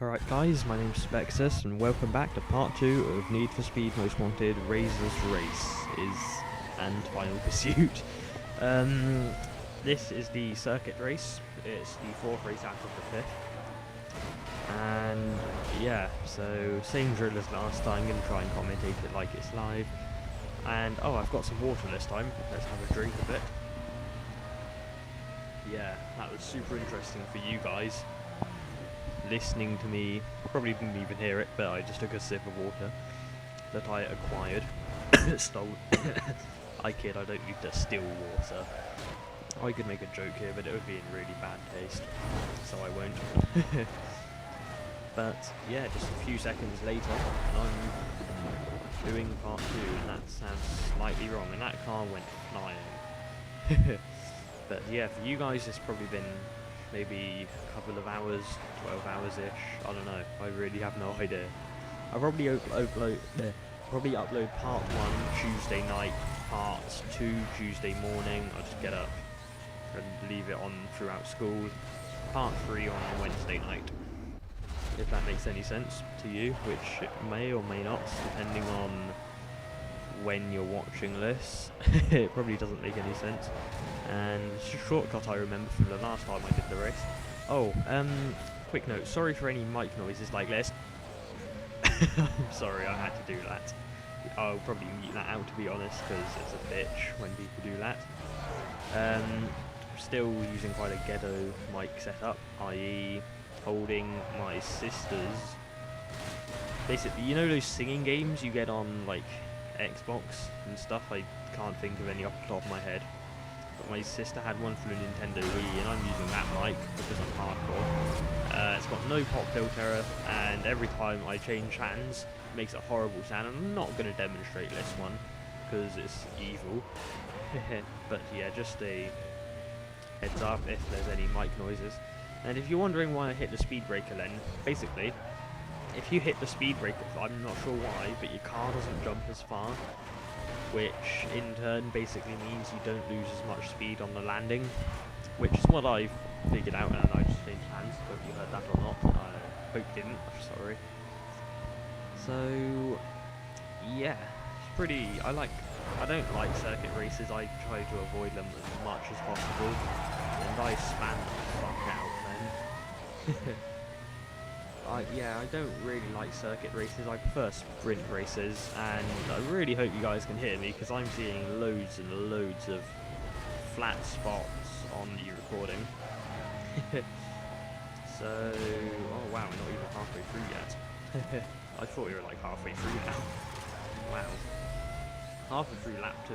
Alright guys, my name's Spexus and welcome back to part 2 of Need for Speed Most Wanted Razor's Race and Final Pursuit. This is the circuit race. It's the 4th race out of the 5th. And yeah, so same drill as last time. I'm going to try and commentate it like it's live. And oh, I've got some water this time. Let's have a drink of it. Yeah, that was super interesting for you guys. Listening to me, probably didn't even hear it, but I just took a sip of water that I acquired. Stole. I kid, I don't need to steal water. I could make a joke here, but it would be in really bad taste, so I won't. But yeah, just a few seconds later, and I'm doing part 2, and that sounds slightly wrong, and that car went flying. But yeah, for you guys, it's probably been maybe a couple of hours, 12 hours-ish, I don't know, I really have no idea. I'll probably upload part 1 Tuesday night, part 2 Tuesday morning. I'll just get up and leave it on throughout school, part 3 on Wednesday night, if that makes any sense to you, which it may or may not, depending on when you're watching this. It probably doesn't make any sense. And it's a shortcut I remember from the last time I did the race. Oh, quick note, sorry for any mic noises like this. I'm sorry, I had to do that. I'll probably mute that out, to be honest, because it's a bitch when people do that. Still using quite a ghetto mic setup, i.e. holding my sister's... Basically, you know those singing games you get on, like, Xbox and stuff? I can't think of any off the top of my head. But my sister had one for the Nintendo Wii, and I'm using that mic because I'm hardcore. It's got no pop filter, and every time I change hands, it makes a horrible sound. I'm not going to demonstrate this one because it's evil. But yeah, just a heads up if there's any mic noises. And if you're wondering why I hit the speed breaker, then basically, if you hit the speed breaker, I'm not sure why, but your car doesn't jump as far, which in turn basically means you don't lose as much speed on the landing, which is what I've figured out, and I just changed hands. Hope you heard that or not. I hope you didn't. Sorry. So yeah, it's pretty. I don't like circuit races. I try to avoid them as much as possible, and I span the fuck out then. Yeah, I don't really like circuit races. I prefer sprint races, and I really hope you guys can hear me because I'm seeing loads and loads of flat spots on the recording. So, oh wow, we're not even halfway through yet. I thought we were like halfway through now. Wow. Halfway through lap 2.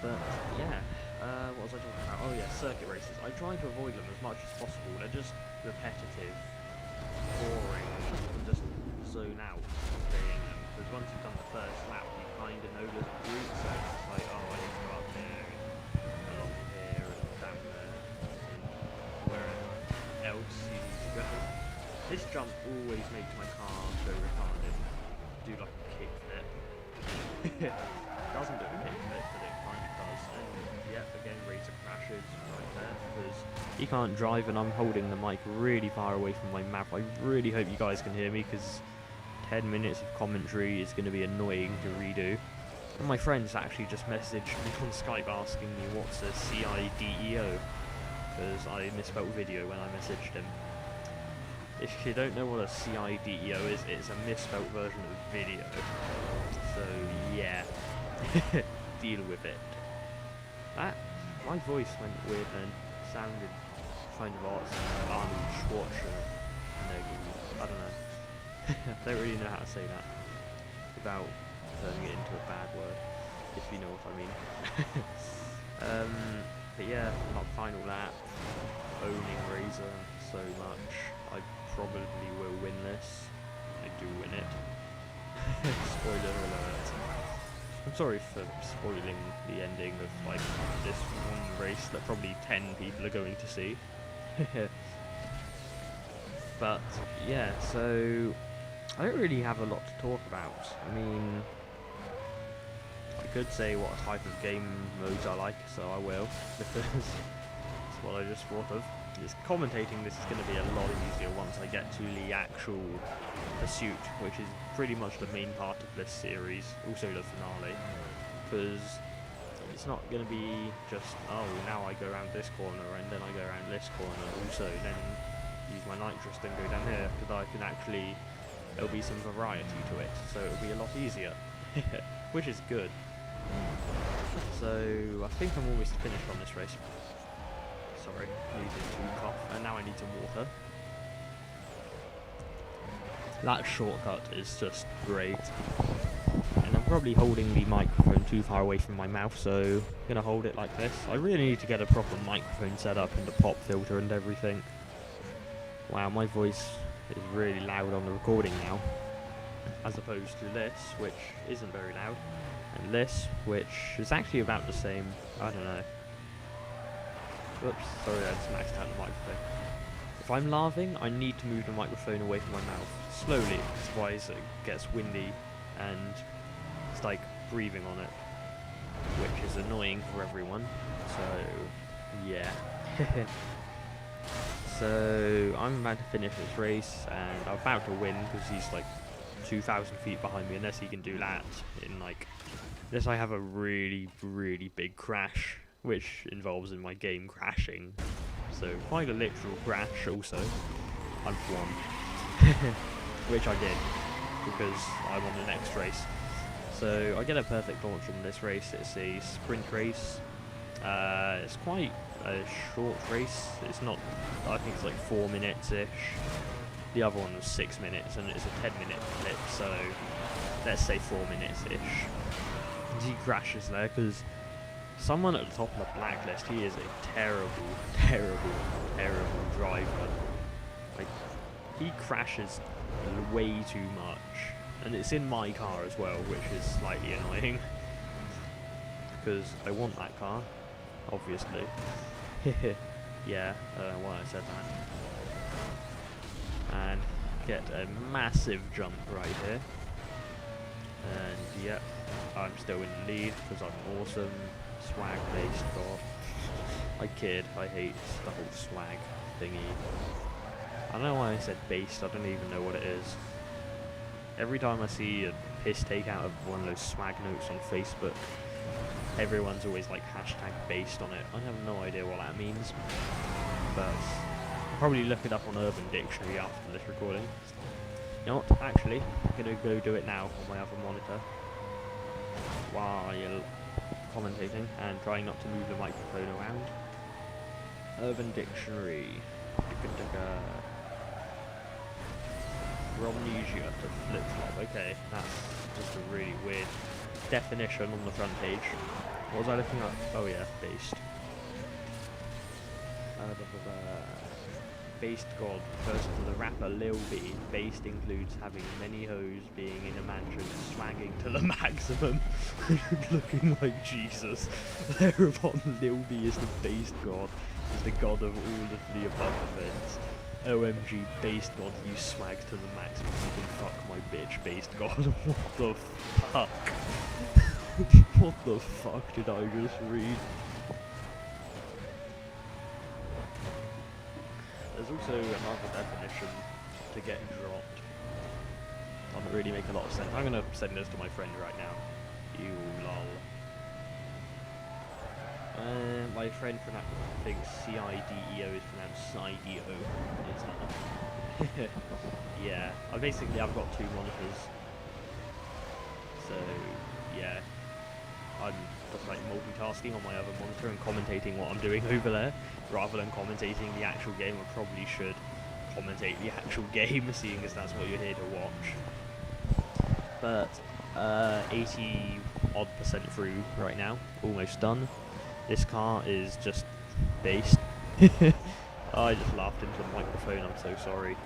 But yeah, what was I talking about? Oh yeah, circuit races. I try to avoid them as much as possible. They're just repetitive, boring, and just zone out playing them. Because once you've done the first lap, you kind of know the route, so it's like, oh, I need to go up there, and along here, and down there, and wherever else you need to go. This jump always makes my car go retarded. Do like a kickflip. Doesn't do a kickflip, but it kind of does. And yep, again, Razor crashes right there because he can't drive, and I'm holding the mic really far away from my mouth. I really hope you guys can hear me because 10 minutes of commentary is going to be annoying to redo. And my friends actually just messaged me on Skype asking me what's a CIDEO because I misspelled video when I messaged him. If you don't know what a CIDEO is, it's a misspelled version of video. So yeah, deal with it. My voice went weird then. Sounded kind of like Arnold Schwarzenegger. I don't know. I don't really know how to say that without turning it into a bad word, if you know what I mean. But yeah, not final lap. Owning Razor so much. I probably will win this. I do win it. Spoiler alert. I'm sorry for spoiling the ending of like this one race that probably 10 people are going to see. But yeah, so I don't really have a lot to talk about. I mean, I could say what type of game modes I like, so I will, because it's what I just thought of. commentating this is going to be a lot easier once I get to the actual pursuit, which is pretty much the main part of this series, also the finale, because it's not going to be just, oh, now I go around this corner and then I go around this corner, also then use my nitrous and go down here, because I can actually, there'll be some variety to it, so it'll be a lot easier, which is good. So I think I'm almost finished on this race. Sorry, needed to cough, and now I need some water. That shortcut is just great. And I'm probably holding the microphone too far away from my mouth, so I'm gonna hold it like this. I really need to get a proper microphone set up and the pop filter and everything. Wow, my voice is really loud on the recording now, as opposed to this, which isn't very loud, and this, which is actually about the same. I don't know. Whoops, sorry, I just maxed out the microphone. If I'm laughing, I need to move the microphone away from my mouth slowly, otherwise it gets windy and it's like breathing on it, which is annoying for everyone. So yeah. So I'm about to finish this race and I'm about to win because he's like 2,000 feet behind me, unless he can do that in like, unless I have a really big crash, which involves in my game crashing. So quite a literal crash also. I've won. Which I did, because I won the next race. So I get a perfect launch on this race. It's a sprint race. It's quite a short race. It's not, I think it's like 4 minutes-ish. The other one was 6 minutes, and it's a 10-minute clip, so let's say 4 minutes-ish. He crashes there, because someone at the top of the blacklist, he is a terrible driver. Like, he crashes way too much, and it's in my car as well, which is slightly annoying, because I want that car, obviously. Yeah, I don't know why I said that. And get a massive jump right here. And yep, I'm still in the lead because I'm awesome. Swag based, god. I kid, I hate the whole swag thingy. I don't know why I said based, I don't even know what it is. Every time I see a piss take out of one of those swag notes on Facebook, everyone's always like hashtag based on it. I have no idea what that means, but I'll probably look it up on Urban Dictionary after this recording. You know what, actually, I'm gonna go do it now on my other monitor while commentating and trying not to move the microphone around. Urban Dictionary. Romnesia to flip-flop. Okay, that's just a really weird definition on the front page. What was I looking up? Oh yeah, based. Based god refers to the rapper Lil B. Based includes having many hoes, being in a mansion, swagging to the maximum, looking like Jesus. Thereupon Lil B is the based god, is the god of all of the above events. OMG, based god, you swag to the maximum, you can fuck my bitch, based god. What the fuck? What the fuck did I just read? There's also another definition to get dropped. Doesn't really make a lot of sense. I'm gonna send this to my friend right now. You lol. My friend thinks C-I-D-E-O is pronounced C-I-D-O. It's not. Yeah, I've got two monitors. So, yeah. I'm just like multitasking on my other monitor and commentating what I'm doing over there, rather than commentating the actual game. I probably should commentate the actual game, seeing as that's what you're here to watch. But 80-odd% through right now, almost done. This car is just based. I just laughed into the microphone, I'm so sorry.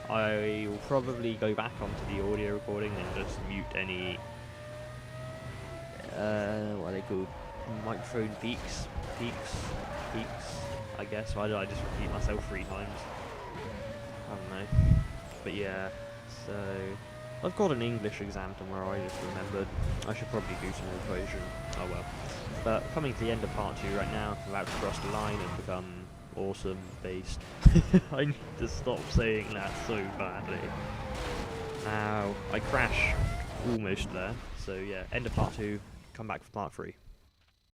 I will probably go back onto the audio recording and just mute any what are they called? Microphone peaks, I guess. Why did I just repeat myself 3 times? I don't know. But yeah, so I've got an English exam tomorrow, I just remembered. I should probably do some more equation. Oh well. But coming to the end of part 2 right now, I'm about to cross the line and become awesome based. I need to stop saying that so badly. Ow, I crash almost there. So yeah, end of part 2, come back for part 3.